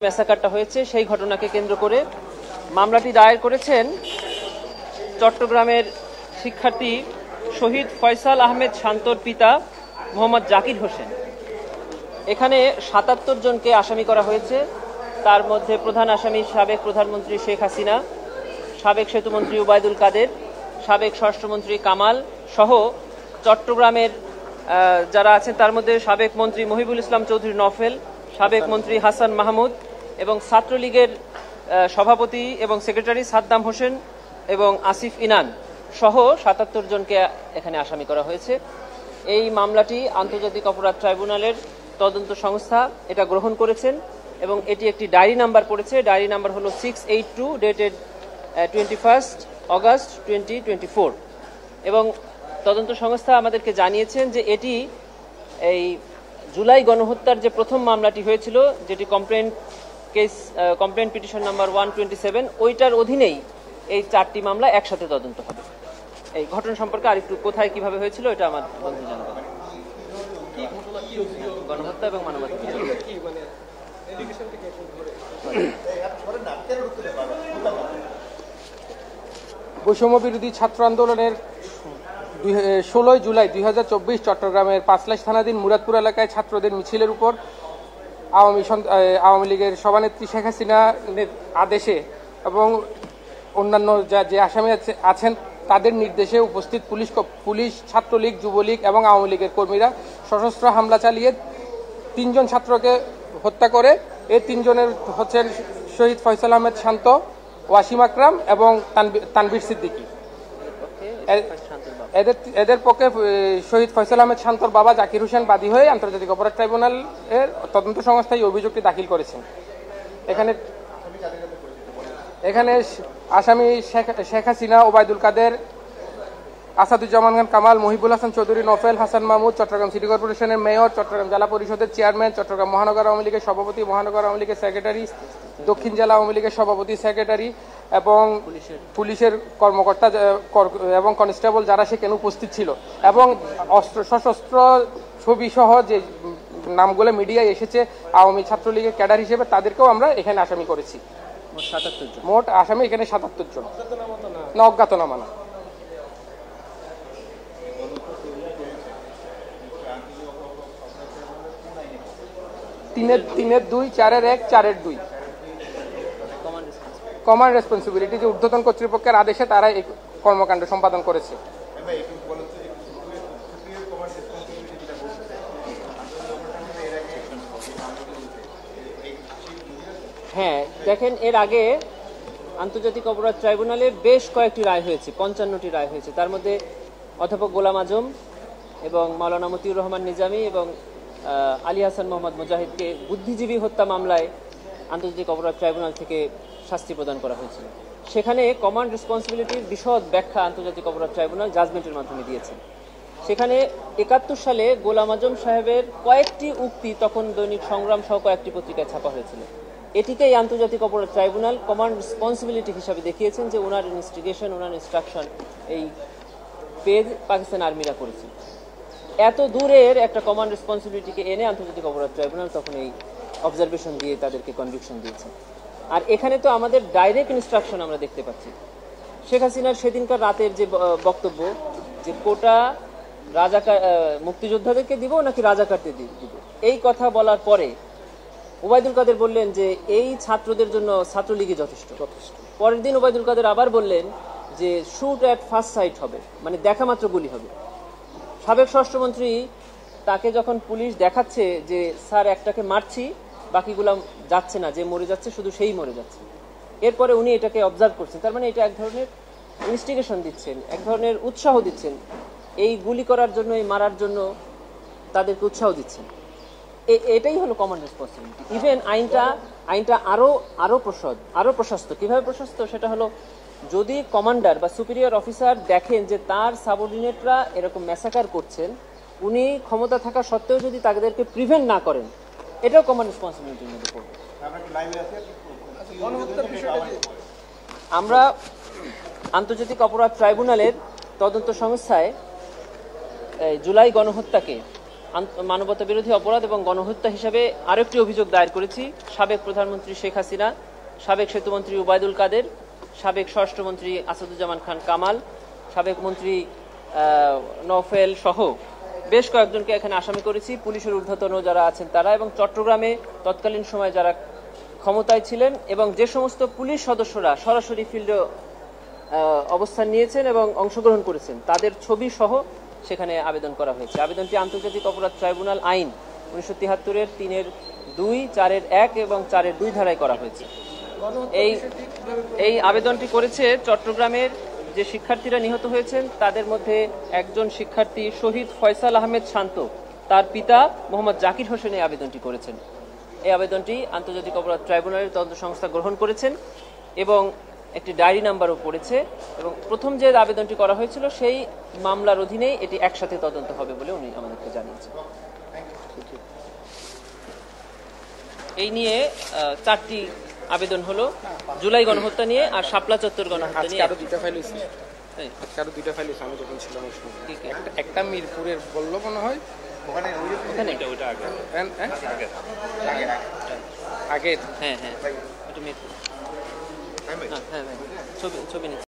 ম্যাসাকারটা হয়েছে সেই ঘটনাকে কেন্দ্র করে মামলাটি দায়ের করেছেন চট্টগ্রামের শিক্ষার্থী শহীদ ফয়সাল আহমেদ শান্তর পিতা মোহাম্মদ জাকির হোসেন। এখানে ৭৭ জনকে আসামি করা হয়েছে। তার মধ্যে প্রধান আসামি সাবেক প্রধানমন্ত্রী শেখ হাসিনা, সাবেক সেতুমন্ত্রী উবায়দুল কাদের, সাবেক স্বরাষ্ট্রমন্ত্রী কামাল সহ চট্টগ্রামের যারা আছেন তার মধ্যে সাবেক মন্ত্রী মহিবুল ইসলাম চৌধুরী নফেল, সাবেক মন্ত্রী হাসান মাহমুদ এবং ছাত্রলীগের সভাপতি এবং সেক্রেটারি সাদ্দাম হোসেন এবং আসিফ ইনান সহ ৭৭ জনকে এখানে আসামি করা হয়েছে। এই মামলাটি আন্তর্জাতিক অপরাধ ট্রাইব্যুনালের তদন্ত সংস্থা এটা গ্রহণ করেছেন এবং এটি একটি ডায়েরি নাম্বার পড়েছে। ডায়েরি নাম্বার হলো 682 ডেটেড 21 অগাস্ট 2024 এবং তদন্ত সংস্থা আমাদেরকে জানিয়েছেন যে এটি এই জুলাই গণহত্যার যে প্রথম মামলাটি হয়েছিল, যেটি কমপ্লেন্ট পিটিশন নাম্বার 127, ওইটার অধীনেই এই 4টি মামলা একসাথে তদন্ত হবে। এই ঘটনা সম্পর্কে আরেকটু কোথায় কিভাবে হয়েছিল এটা আমার বন্ধু জানাবেন। গণহত্যা এবং মানবাধিকার বৈষম্য বিরোধী ছাত্র আন্দোলনের 16 জুলাই 2024 চট্টগ্রামের পাঁচলাইশ থানাধীন মুরাদপুর এলাকায় ছাত্রদের মিছিলের উপর আওয়ামী লীগের সভানেত্রী শেখ হাসিনার আদেশে এবং অন্যান্য যে আসামি আছেন তাদের নির্দেশে উপস্থিত পুলিশ, ছাত্রলীগ, যুবলীগ এবং আওয়ামী লীগের কর্মীরা সশস্ত্র হামলা চালিয়ে 3 জন ছাত্রকে হত্যা করে। এই 3 জনের হচ্ছেন শহীদ ফয়সাল আহমেদ শান্ত, ওয়াসিম আকরাম এবং তানভীর সিদ্দিকী। এদের পক্ষে শহীদ ফয়সাল আহমেদ শান্তর বাবা জাকির হোসেন বাদী হয়ে আন্তর্জাতিক অপরাধ ট্রাইব্যুনালের তদন্ত সংস্থায় অভিযোগটি দাখিল করেছেন। এখানে আসামি শেখ হাসিনা, ওবায়দুল কাদের, আসাদুজ্জামান খান কামাল, মহিবুল হাসান চৌধুরী নফেল, হাসান মাহমুদ, চট্টগ্রাম সিটি কর্পোরেশনের মেয়র, চট্টগ্রাম জেলা পরিষদের চেয়ারম্যান, চট্টগ্রাম মহানগর আওয়ামী লীগের সভাপতি, মহানগর আওয়ামী লীগের সেক্রেটারি, দক্ষিণ জেলা আওয়ামী লীগের সভাপতি, সেক্রেটারি এবং পুলিশের কর্মকর্তা এবং কনস্টেবল যারা সেখানে উপস্থিত ছিল এবং সশস্ত্র ছবি সহ যে নামগুলো মিডিয়ায় এসেছে আওয়ামী ছাত্রলীগের ক্যাডার হিসেবে, তাদেরকেও আমরা এখানে আসামি করেছি। মোট আসামি এখানে ৭৭ জন, না অজ্ঞাতনামা না। তিনের 2, 4-1, 4-2 কমান্ড রেসপন্সিবিলিটি, যে ঊর্ধ্বতন কর্তৃপক্ষের আদেশে তারা এই কর্মকাণ্ড সম্পাদন করেছে। হ্যাঁ, দেখেন, এর আগে আন্তর্জাতিক অপরাধ ট্রাইব্যুনালে বেশ কয়েকটি রায় হয়েছে, 55টি রায় হয়েছে। তার মধ্যে অধ্যাপক গোলাম আজম এবং মাওলানা মতিউর রহমান নিজামী এবং আলী হাসান মোহাম্মদ মুজাহিদকে বুদ্ধিজীবী হত্যা মামলায় আন্তর্জাতিক অপরাধ ট্রাইব্যুনাল থেকে শাস্তি প্রদান করা হয়েছিল। সেখানে কমান্ড রেসপন্সিবিলিটির বিশদ ব্যাখ্যা আন্তর্জাতিক অপরাধ ট্রাইব্যুনাল জাজমেন্টের মাধ্যমে দিয়েছে। সেখানে 71 সালে গোলাম আজম সাহেবের কয়েকটি উক্তি তখন দৈনিক সংগ্রাম সহ কয়েকটি পত্রিকায় ছাপা হয়েছিল। এটিকেই আন্তর্জাতিক অপরাধ ট্রাইব্যুনাল কমান্ড রেসপন্সিবিলিটি হিসাবে দেখিয়েছেন যে ওনার ইনস্টিগেশন, ওনার ইনস্ট্রাকশন এই পেজ পাকিস্তান আর্মিরা করেছে। এত দূরের একটা কমান্ড রেসপন্সিবিলিটিকে এনে আন্তর্জাতিক অপরাধ ট্রাইব্যুনাল তখন এই অবজারভেশন দিয়ে তাদেরকে কনভিকশন দিয়েছে। আর এখানে তো আমাদের ডাইরেক্ট ইনস্ট্রাকশন আমরা দেখতে পাচ্ছি। শেখ হাসিনার সেদিনকার রাতের যে বক্তব্য, যে কোটা রাজাকার মুক্তিযোদ্ধাদেরকে দিব নাকি রাজাকারদের দিব, এই কথা বলার পরে ওবায়দুল কাদের বললেন যে এই ছাত্রদের জন্য ছাত্রলীগই যথেষ্ট। পরের দিন ওবায়দুল কাদের আবার বললেন যে শুট অ্যাট ফার্স্ট সাইট হবে, মানে দেখা মাত্র গুলি হবে। সাবেক স্বরাষ্ট্রমন্ত্রী তাকে যখন পুলিশ দেখাচ্ছে যে স্যার একটাকে মারছি, বাকিগুলো যাচ্ছে না, যে মরে যাচ্ছে শুধু সেই মরে যাচ্ছে, এরপরে উনি এটাকে অবজার্ভ করছেন। তার মানে এটা এক ধরনের ইনস্টিগেশন দিচ্ছেন, এক ধরনের উৎসাহ দিচ্ছেন, এই গুলি করার জন্য, এই মারার জন্য তাদেরকে উৎসাহ দিচ্ছেন। এটাই হলো কমান্ড রেসপন্সিবিলিটি। ইভেন আইনটা আরো প্রশস্ত। কিভাবে প্রশস্ত সেটা হলো, যদি কমান্ডার বা সুপিরিয়র অফিসার দেখেন যে তার সাবঅর্ডিনেটরা এরকম ম্যাসাকার করছেন, উনি ক্ষমতা থাকা সত্ত্বেও যদি তাদেরকে প্রিভেন্ট না করেন, এটাও কমান্ড রেসপন্সিবিলিটির মধ্যে পড়বে। আমরা আন্তর্জাতিক অপরাধ ট্রাইব্যুনালের তদন্ত সংস্থায় জুলাই গণহত্যাকে মানবতা বিরোধী অপরাধ এবং গণহত্যা হিসাবে আরেকটি অভিযোগ দায়ের করেছি সাবেক প্রধানমন্ত্রী শেখ হাসিনা, সাবেক সেতুমন্ত্রী ওবায়দুল কাদের, সাবেক স্বরাষ্ট্রমন্ত্রী আসাদুজ্জামান খান কামাল, সাবেক মন্ত্রী নওফেল সহ বেশ কয়েকজনকে এখানে আসামি করেছি, পুলিশের ঊর্ধ্বতন যারা আছেন তারা, এবং চট্টগ্রামে তৎকালীন সময় যারা ক্ষমতায় ছিলেন এবং যে সমস্ত পুলিশ সদস্যরা সরাসরি ফিল্ডে অবস্থান নিয়েছেন এবং অংশগ্রহণ করেছেন তাদের ছবি সহ সেখানে আবেদন করা হয়েছে। আবেদনটি আন্তর্জাতিক অপরাধ ট্রাইব্যুনাল আইন 1973-এর 3-এর 2, 4-এর 1 এবং 4-এর 2 ধারায় করা হয়েছে। এই আবেদনটি করেছে চট্টগ্রামের যে শিক্ষার্থীরা নিহত হয়েছেন তাদের মধ্যে একজন শিক্ষার্থী শহীদ ফয়সাল আহমেদ শান্ত, তার পিতা মোহাম্মদ জাকির হোসেন এই আবেদনটি করেছেন। এই আবেদনটি আন্তর্জাতিক অপরাধ ট্রাইব্যুনালের তদন্ত সংস্থা গ্রহণ করেছেন এবং একটি ডায়েরি নাম্বারও পড়েছে, এবং প্রথম যে আবেদনটি করা হয়েছিল সেই মামলার অধীনেই এটি একসাথে তদন্ত হবে বলে উনি আমাদেরকে জানিয়েছেন। এই নিয়ে 4টি আবেদন হলো, জুলাই গণহত্যা নিয়ে আর শাপলা চত্বর গণহত্যা নিয়ে। আরো দুইটা ফাইল হয়েছে, আমি যখন ছিলাম ওই সময়। একটা মিরপুরের বললো মনে হয় ওখানে আগে। হ্যাঁ, ওটা মিরপুর। হ্যাঁ, ছবি নিচ্ছে।